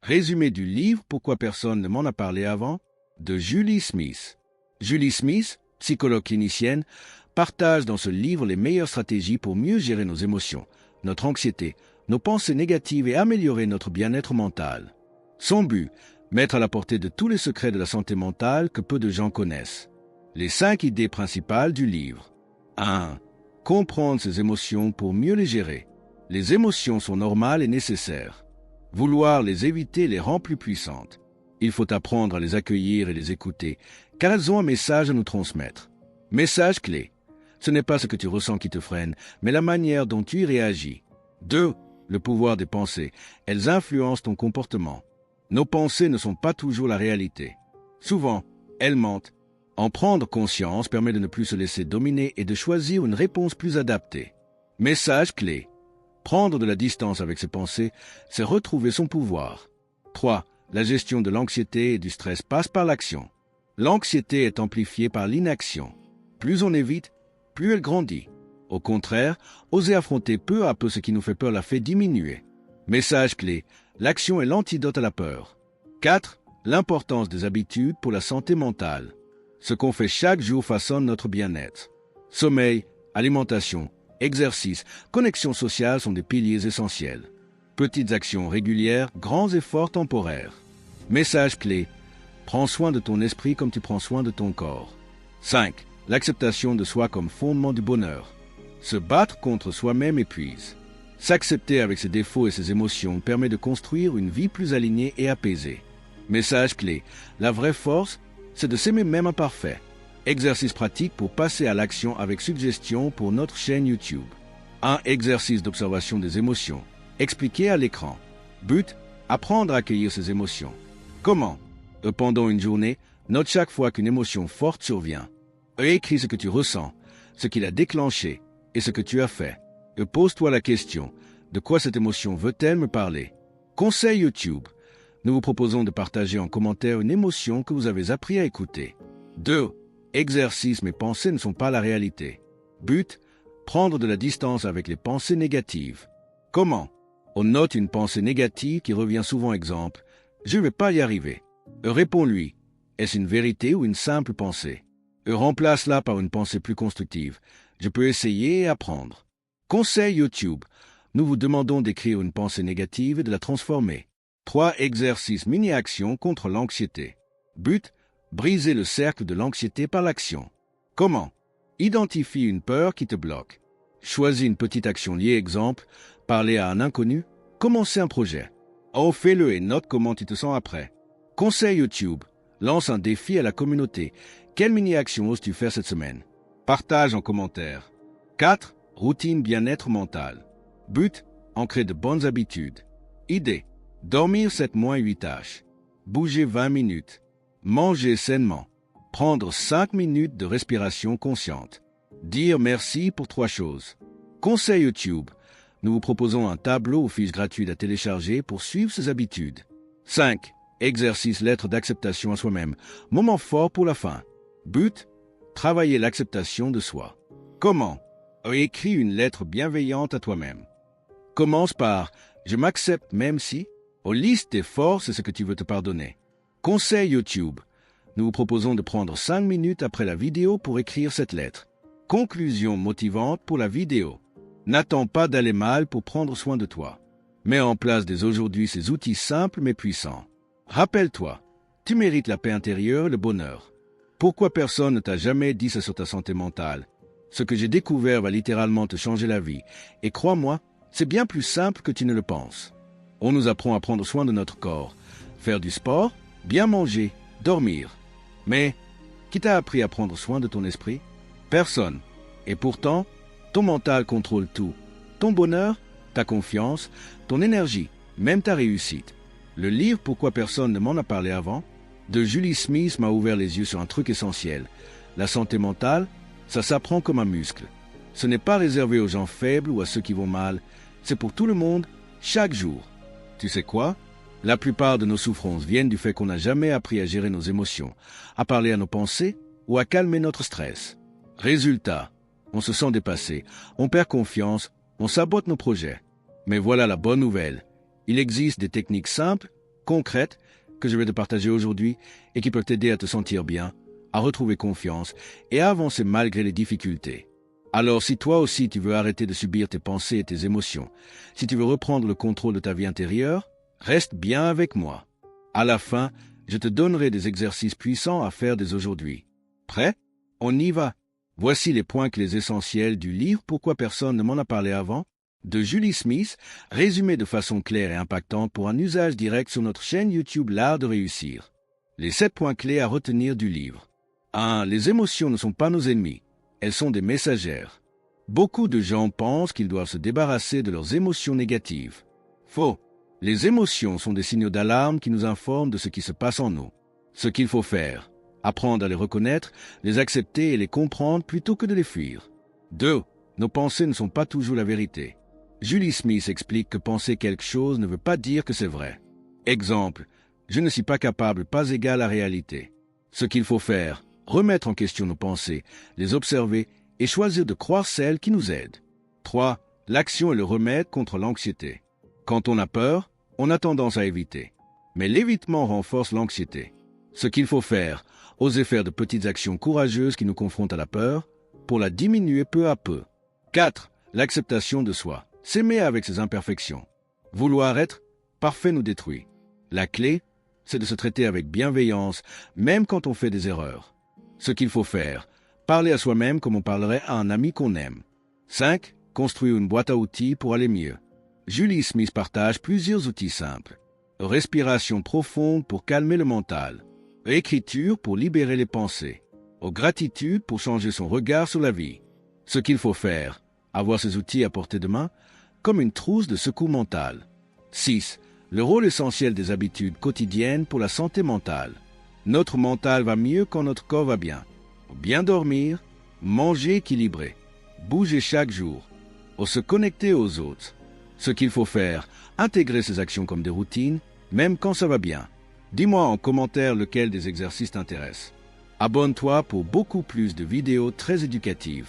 Résumé du livre Pourquoi personne ne m'en a parlé avant de Julie Smith. Julie Smith, psychologue clinicienne, partage dans ce livre les meilleures stratégies pour mieux gérer nos émotions, notre anxiété, nos pensées négatives et améliorer notre bien-être mental. Son but, mettre à la portée de tous les secrets de la santé mentale que peu de gens connaissent. Les 5 idées principales du livre. 1. Comprendre ses émotions pour mieux les gérer. Les émotions sont normales et nécessaires. Vouloir les éviter les rend plus puissantes. Il faut apprendre à les accueillir et les écouter, car elles ont un message à nous transmettre. Message clé. Ce n'est pas ce que tu ressens qui te freine, mais la manière dont tu y réagis. 2. Le pouvoir des pensées. Elles influencent ton comportement. Nos pensées ne sont pas toujours la réalité. Souvent, elles mentent. En prendre conscience permet de ne plus se laisser dominer et de choisir une réponse plus adaptée. Message clé. Prendre de la distance avec ses pensées, c'est retrouver son pouvoir. 3. La gestion de l'anxiété et du stress passe par l'action. L'anxiété est amplifiée par l'inaction. Plus on évite, plus elle grandit. Au contraire, oser affronter peu à peu ce qui nous fait peur la fait diminuer. Message clé. L'action est l'antidote à la peur. 4. L'importance des habitudes pour la santé mentale. Ce qu'on fait chaque jour façonne notre bien-être. Sommeil, alimentation, exercice, connexion sociale sont des piliers essentiels. Petites actions régulières, grands efforts temporaires. Message clé. Prends soin de ton esprit comme tu prends soin de ton corps. 5. L'acceptation de soi comme fondement du bonheur. Se battre contre soi-même épuise. S'accepter avec ses défauts et ses émotions permet de construire une vie plus alignée et apaisée. Message clé. La vraie force, c'est de s'aimer même imparfait. Exercice pratique pour passer à l'action avec suggestions pour notre chaîne YouTube. 1. Exercice d'observation des émotions. Expliqué à l'écran. But, apprendre à accueillir ses émotions. Comment? Pendant une journée, note chaque fois qu'une émotion forte survient. Écris ce que tu ressens, ce qui l'a déclenché et ce que tu as fait. Pose-toi la question, de quoi cette émotion veut-elle me parler? Conseil YouTube. Nous vous proposons de partager en commentaire une émotion que vous avez appris à écouter. 2. Exercice, mes pensées ne sont pas la réalité. But, prendre de la distance avec les pensées négatives. Comment? On note une pensée négative qui revient souvent. Exemple, je ne vais pas y arriver. Réponds-lui, est-ce une vérité ou une simple pensée? Remplace-la par une pensée plus constructive. Je peux essayer et apprendre. Conseil YouTube. Nous vous demandons d'écrire une pensée négative et de la transformer. 3 exercices mini-actions contre l'anxiété. But, briser le cercle de l'anxiété par l'action. Comment? Identifie une peur qui te bloque. Choisis une petite action liée. Exemple, parler à un inconnu, commencer un projet. Fais-le et note comment tu te sens après. Conseil YouTube. Lance un défi à la communauté. Quelle mini-action oses-tu faire cette semaine? Partage en commentaire. 4. Routine bien-être mental. But, ancrer de bonnes habitudes. Idée. Dormir 7-8 tâches. Bouger 20 minutes. Manger sainement. Prendre 5 minutes de respiration consciente. Dire merci pour 3 choses. Conseil YouTube. Nous vous proposons un tableau ou fiche gratuite à télécharger pour suivre ces habitudes. 5. Exercice lettre d'acceptation à soi-même. Moment fort pour la fin. But, travailler l'acceptation de soi. Comment? Écris une lettre bienveillante à toi-même. Commence par « Je m'accepte même si » liste tes forces et ce que tu veux te pardonner. Conseil YouTube. Nous vous proposons de prendre 5 minutes après la vidéo pour écrire cette lettre. Conclusion motivante pour la vidéo. N'attends pas d'aller mal pour prendre soin de toi. Mets en place dès aujourd'hui ces outils simples mais puissants. Rappelle-toi, tu mérites la paix intérieure et le bonheur. Pourquoi personne ne t'a jamais dit ça sur ta santé mentale? Ce que j'ai découvert va littéralement te changer la vie. Et crois-moi, c'est bien plus simple que tu ne le penses. On nous apprend à prendre soin de notre corps, faire du sport, bien manger, dormir. Mais, qui t'a appris à prendre soin de ton esprit? Personne. Et pourtant, ton mental contrôle tout. Ton bonheur, ta confiance, ton énergie, même ta réussite. Le livre Pourquoi personne ne m'en a parlé avant de Julie Smith m'a ouvert les yeux sur un truc essentiel. La santé mentale, ça s'apprend comme un muscle. Ce n'est pas réservé aux gens faibles ou à ceux qui vont mal. C'est pour tout le monde, chaque jour. Tu sais quoi? La plupart de nos souffrances viennent du fait qu'on n'a jamais appris à gérer nos émotions, à parler à nos pensées ou à calmer notre stress. Résultat, on se sent dépassé, on perd confiance, on sabote nos projets. Mais voilà la bonne nouvelle. Il existe des techniques simples, concrètes que je vais te partager aujourd'hui et qui peuvent t'aider à te sentir bien, à retrouver confiance et à avancer malgré les difficultés. Alors si toi aussi tu veux arrêter de subir tes pensées et tes émotions, si tu veux reprendre le contrôle de ta vie intérieure, reste bien avec moi. À la fin, je te donnerai des exercices puissants à faire dès aujourd'hui. Prêt? On y va. Voici les points clés essentiels du livre Pourquoi personne ne m'en a parlé avant de Julie Smith, résumé de façon claire et impactante pour un usage direct sur notre chaîne YouTube L'Art de réussir. Les 7 points clés à retenir du livre. 1. Les émotions ne sont pas nos ennemis. Elles sont des messagères. Beaucoup de gens pensent qu'ils doivent se débarrasser de leurs émotions négatives. Faux. Les émotions sont des signaux d'alarme qui nous informent de ce qui se passe en nous. Ce qu'il faut faire, apprendre à les reconnaître, les accepter et les comprendre plutôt que de les fuir. 2. Nos pensées ne sont pas toujours la vérité. Julie Smith explique que penser quelque chose ne veut pas dire que c'est vrai. Exemple, je ne suis pas capable, pas égal à réalité. Ce qu'il faut faire, remettre en question nos pensées, les observer et choisir de croire celles qui nous aident. 3. L'action est le remède contre l'anxiété. Quand on a peur, on a tendance à éviter. Mais l'évitement renforce l'anxiété. Ce qu'il faut faire, oser faire de petites actions courageuses qui nous confrontent à la peur, pour la diminuer peu à peu. 4. L'acceptation de soi. S'aimer avec ses imperfections. Vouloir être parfait nous détruit. La clé, c'est de se traiter avec bienveillance, même quand on fait des erreurs. Ce qu'il faut faire, parler à soi-même comme on parlerait à un ami qu'on aime. 5. Construire une boîte à outils pour aller mieux. Julie Smith partage plusieurs outils simples. Respiration profonde pour calmer le mental. Écriture pour libérer les pensées. Gratitude pour changer son regard sur la vie. Ce qu'il faut faire, avoir ces outils à portée de main, comme une trousse de secours mental. 6. Le rôle essentiel des habitudes quotidiennes pour la santé mentale. Notre mental va mieux quand notre corps va bien. Bien dormir, manger équilibré, bouger chaque jour, ou se connecter aux autres. Ce qu'il faut faire, intégrer ces actions comme des routines, même quand ça va bien. Dis-moi en commentaire lequel des exercices t'intéresse. Abonne-toi pour beaucoup plus de vidéos très éducatives.